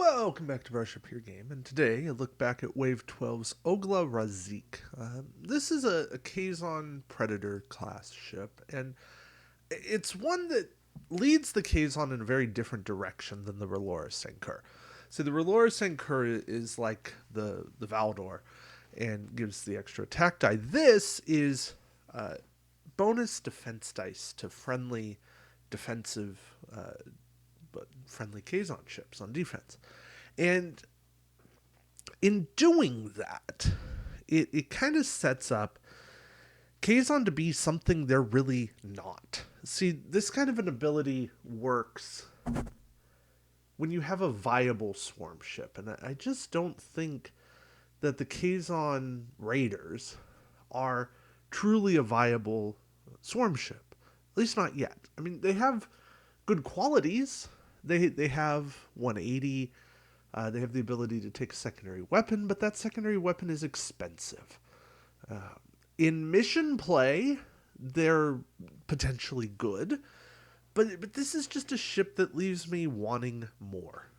Welcome back to Brush Up Your Game, and today I look back at Wave 12's Ogla-Raazik. This is a Kazon Predator class ship, and it's one that leads the Kazon in a very different direction than the ReReview. So the ReReview is like the Valdor and gives the extra attack die. This is bonus defense dice to friendly defensive but friendly Kazon ships on defense. And in doing that, it kind of sets up Kazon to be something they're really not. See, this kind of an ability works when you have a viable swarm ship. And I just don't think that the Kazon Raiders are truly a viable swarm ship. At least not yet. I mean, they have good qualities. They have 180. They have the ability to take a secondary weapon, but that secondary weapon is expensive. In mission play, they're potentially good, but this is just a ship that leaves me wanting more.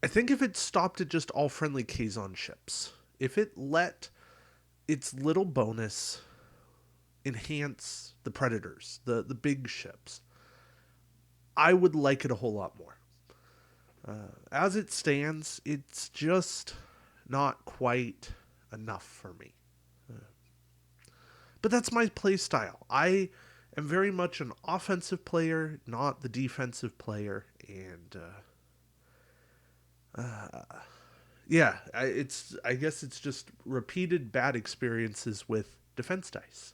I think if it stopped at just all friendly Kazon ships, if it let its little bonus enhance the Predators, the big ships, I would like it a whole lot more. As it stands, it's just not quite enough for me. But that's my play style. I am very much an offensive player, not the defensive player, and I guess it's just repeated bad experiences with defense dice.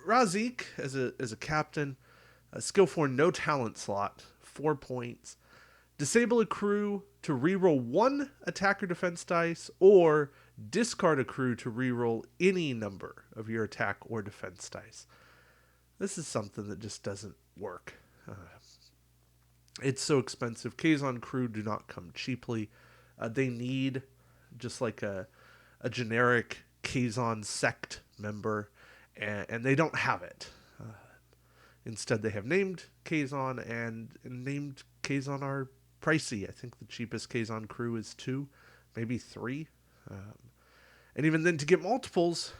Raazik as a captain, a skill 4 no talent slot, 4 points. Disable a crew to reroll one attack or defense dice, or discard a crew to reroll any number of your attack or defense dice. This is something that just doesn't work. It's so expensive. Kazon crew do not come cheaply. They need just like a generic Kazon sect member, and they don't have it. Instead, they have named Kazon, and named Kazon are pricey. I think the cheapest Kazon crew is 2, maybe 3. And even then, to get multiples,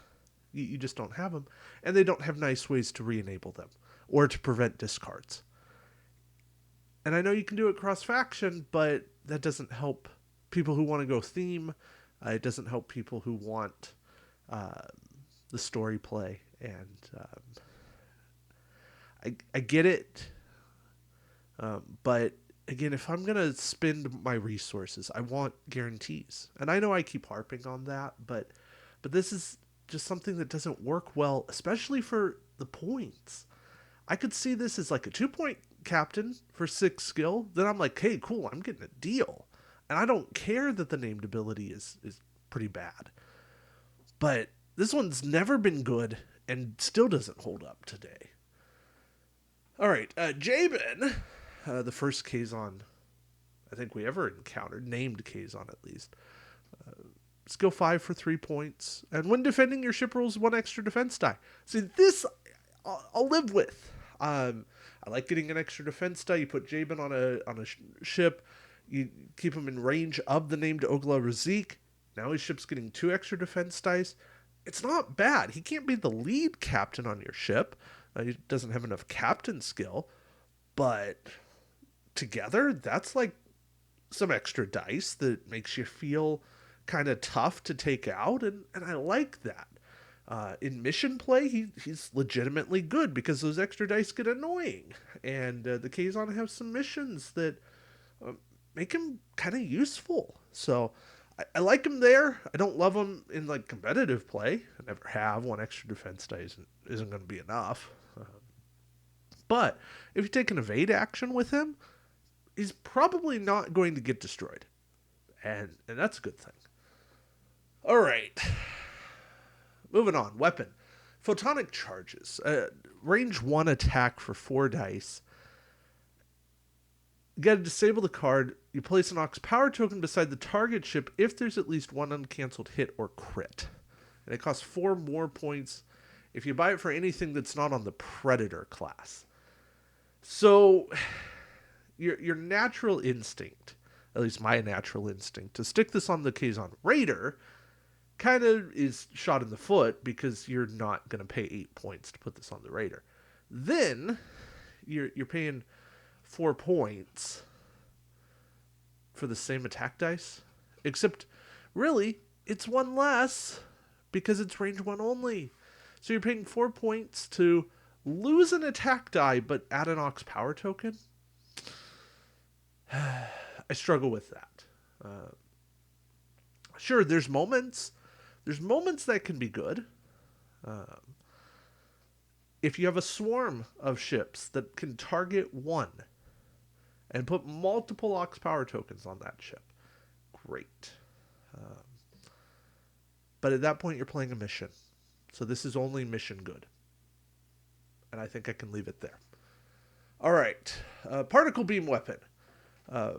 you just don't have them. And they don't have nice ways to re-enable them or to prevent discards. And I know you can do it cross-faction, but that doesn't help people who want to go theme. It doesn't help people who want the story play. And I get it. But again, if I'm going to spend my resources, I want guarantees. And I know I keep harping on that, but this is just something that doesn't work well, especially for the points. I could see this as like a 2-point captain for 6 skill. Then I'm like, hey, cool, I'm getting a deal. And I don't care that the named ability is pretty bad. But this one's never been good and still doesn't hold up today. All right, Jabin, the first Kazon I think we ever encountered, named Kazon at least. Skill 5 for 3 points. And when defending, your ship rolls 1 extra defense die. See, this I'll live with. I like getting an extra defense die. You put Jabin on a ship. You keep him in range of the named Ogla-Raazik. Now his ship's getting 2 extra defense dice. It's not bad. He can't be the lead captain on your ship. He doesn't have enough captain skill. But together, that's like some extra dice that makes you feel kind of tough to take out. And I like that. In mission play, he's legitimately good because those extra dice get annoying. And the Kazon have some missions that make him kind of useful. So I like him there. I don't love him in like competitive play. I never have. 1 extra defense dice isn't going to be enough. But if you take an evade action with him, he's probably not going to get destroyed. And that's a good thing. All right. Moving on. Weapon. Photonic charges. Range 1 attack for 4 dice. You gotta disable the card. You place an Ox power token beside the target ship if there's at least 1 uncancelled hit or crit. And it costs 4 more points if you buy it for anything that's not on the Predator class. So your natural instinct, at least my natural instinct, to stick this on the Kazon Raider kind of is shot in the foot because you're not going to pay 8 points to put this on the Raider. Then you're paying 4 points for the same attack dice, except really it's one less because it's range 1 only. So you're paying 4 points to lose an attack die but add an Ox power token. I struggle with that. Sure, there's moments that can be good. If you have a swarm of ships that can target one and put multiple Ox power tokens on that ship, great. But at that point, you're playing a mission. So this is only mission good. And I think I can leave it there. All right. Particle beam weapon.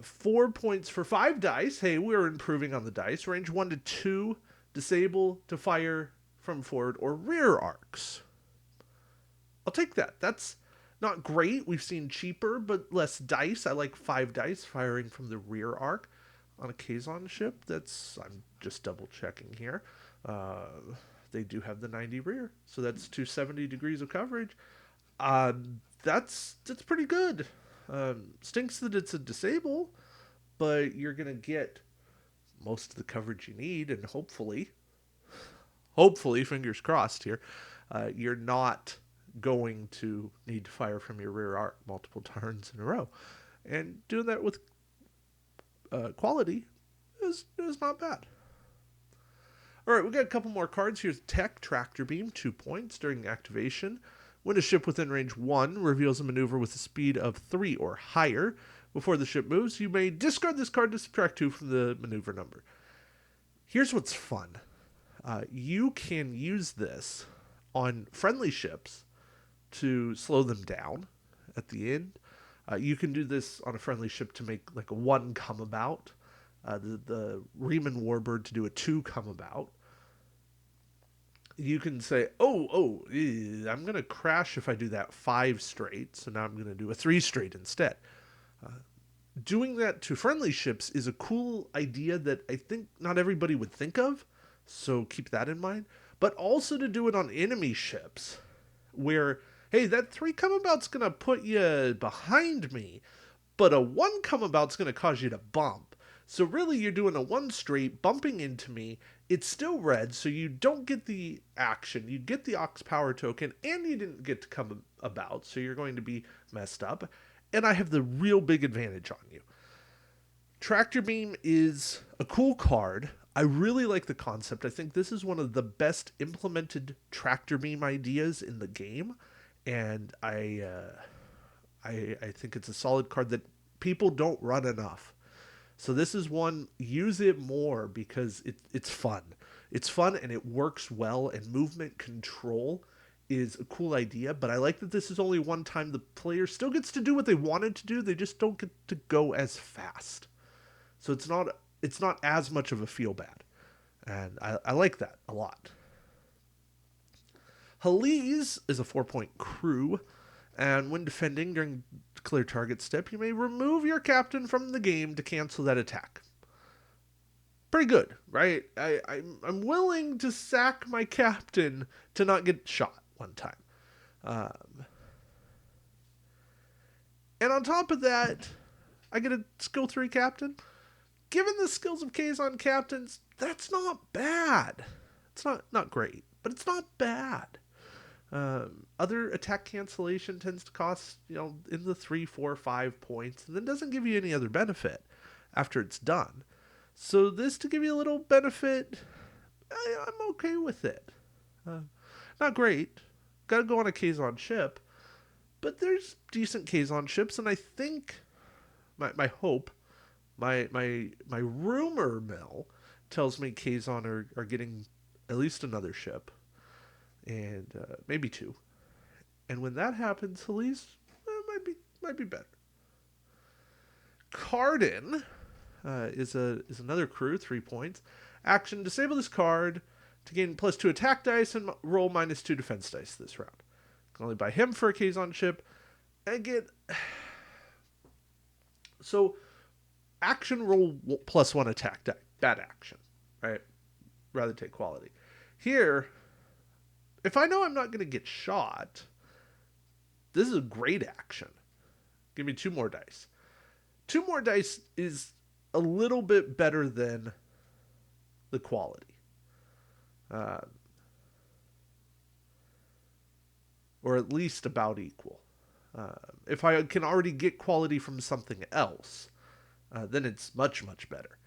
4 points for 5 dice. Hey, we're improving on the dice. Range 1 to 2. Disable to fire from forward or rear arcs. I'll take that. That's not great. We've seen cheaper but less dice. I like 5 dice firing from the rear arc on a Kazon ship. I'm just double checking here. They do have the 90 rear, so that's 270 degrees of coverage. That's pretty good. Stinks that it's a disable, but you're gonna get most of the coverage you need, and hopefully, fingers crossed here, you're not going to need to fire from your rear arc multiple turns in a row. And doing that with quality is not bad. All right, we got a couple more cards. Here's Tech Tractor Beam, 2 points during activation. When a ship within range 1 reveals a maneuver with a speed of 3 or higher before the ship moves, you may discard this card to subtract 2 from the maneuver number. Here's what's fun. You can use this on friendly ships to slow them down at the end. You can do this on a friendly ship to make like a 1 come about. The Riemann Warbird to do a 2 come about. You can say, I'm going to crash if I do that 5 straight, so now I'm going to do a 3 straight instead. Doing that to friendly ships is a cool idea that I think not everybody would think of, so keep that in mind. But also to do it on enemy ships, where, hey, that 3 come about's going to put you behind me, but a 1 come about's going to cause you to bump. So really you're doing a 1 straight, bumping into me. It's still red, so you don't get the action. You get the Ox power token, and you didn't get to come about, so you're going to be messed up. And I have the real big advantage on you. Tractor Beam is a cool card. I really like the concept. I think this is one of the best implemented Tractor Beam ideas in the game, and I think it's a solid card that people don't run enough. So this is one, use it more because it's fun. It's fun and it works well, and movement control is a cool idea, but I like that this is only one time. The player still gets to do what they wanted to do, they just don't get to go as fast. So it's not as much of a feel bad. And I like that a lot. Halise is a 4-point crew, and when defending during clear target step, you may remove your captain from the game to cancel that attack. Pretty good, right? I'm willing to sack my captain to not get shot one time. And on top of that, I get a skill 3 captain. Given the skills of Kazon captains, that's not bad. It's not great, but it's not bad. Other attack cancellation tends to cost, in the 3, 4, 5 points, and then doesn't give you any other benefit after it's done. So this to give you a little benefit, I'm okay with it. Not great. Got to go on a Kazon ship, but there's decent Kazon ships, and I think my hope, my rumor mill tells me Kazon are getting at least another ship. And maybe 2. And when that happens, Halise might be better. Cardin is another crew, 3 points. Action: disable this card to gain +2 attack dice and roll -2 defense dice this round. Can only buy him for a Kazon ship. And get... So, action roll +1 attack die. Bad action, right? Rather take quality. Here, if I know I'm not going to get shot, this is a great action. Give me 2 more dice. 2 more dice is a little bit better than the quality. Or at least about equal. If I can already get quality from something else, then it's much, much better.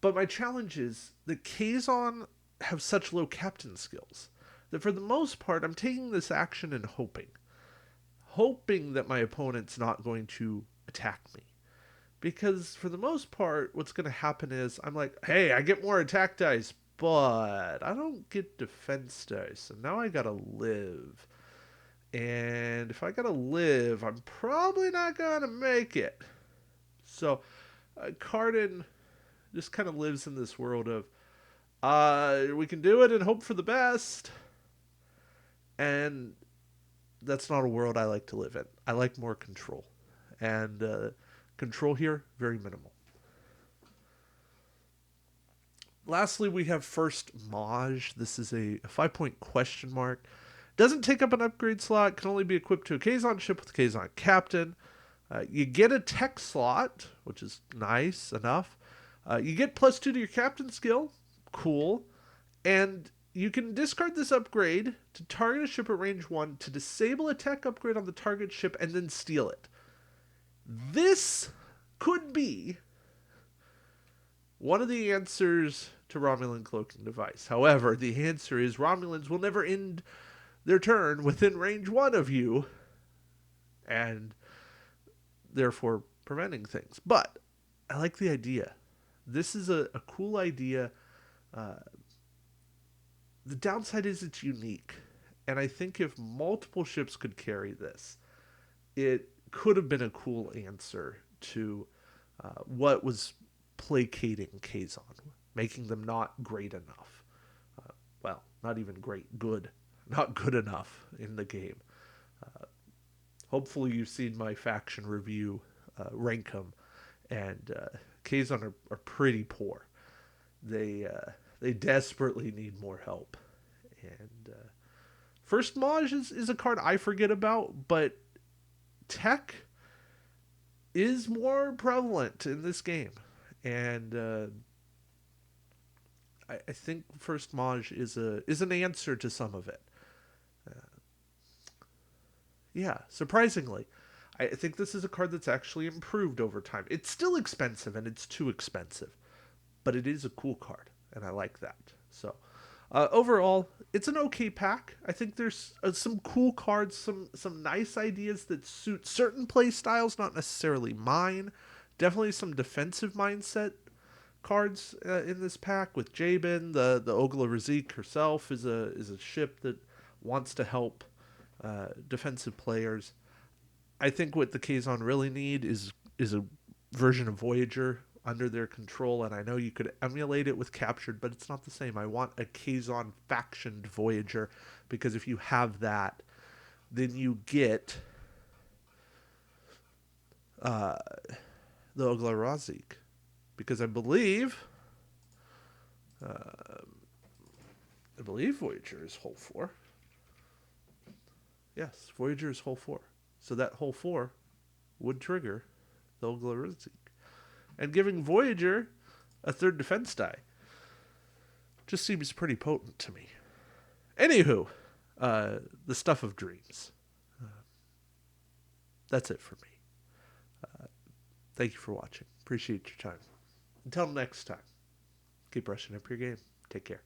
But my challenge is that Kazon have such low captain skills that for the most part, I'm taking this action and hoping that my opponent's not going to attack me. Because for the most part, what's going to happen is I'm like, hey, I get more attack dice, but I don't get defense dice. And now I got to live. And if I got to live, I'm probably not going to make it. So Cardin just kind of lives in this world of, we can do it and hope for the best. And that's not a world I like to live in. I like more control. And control here, very minimal. Lastly, we have First Maj. This is a 5-point question mark. Doesn't take up an upgrade slot. Can only be equipped to a Kazon ship with a Kazon captain. You get a tech slot, which is nice enough. You get +2 to your captain skill. Cool. And you can discard this upgrade to target a ship at range 1 to disable a tech upgrade on the target ship and then steal it. This could be one of the answers to Romulan cloaking device. However, the answer is Romulans will never end their turn within range 1 of you, and therefore preventing things. But I like the idea. This is a cool idea. The downside is it's unique. And I think if multiple ships could carry this, it could have been a cool answer to what was placating Kazon, making them not great enough. Well, not even great, good. Not good enough in the game. Hopefully you've seen my faction review, rank them, and Kazon are pretty poor. They desperately need more help. And First Maj is a card I forget about, but tech is more prevalent in this game. And I think First Maj is an answer to some of it. Yeah, surprisingly. I think this is a card that's actually improved over time. It's still expensive, and it's too expensive. But it is a cool card, and I like that. So, overall, it's an okay pack. I think there's some cool cards, some nice ideas that suit certain play styles, not necessarily mine. Definitely some defensive mindset cards in this pack with Jabin. The Ogla-Raazik herself is a ship that wants to help defensive players. I think what the Kazon really need is a version of Voyager under their control, and I know you could emulate it with Captured, but it's not the same. I want a Kazon factioned Voyager, because if you have that, then you get the Ogla-Raazik, because I believe Voyager is hull 4. Yes, Voyager is hull 4. So that hull 4 would trigger the Ogla-Raazik. And giving Voyager a 3rd defense die just seems pretty potent to me. Anywho, the stuff of dreams. That's it for me. Thank you for watching. Appreciate your time. Until next time, keep brushing up your game. Take care.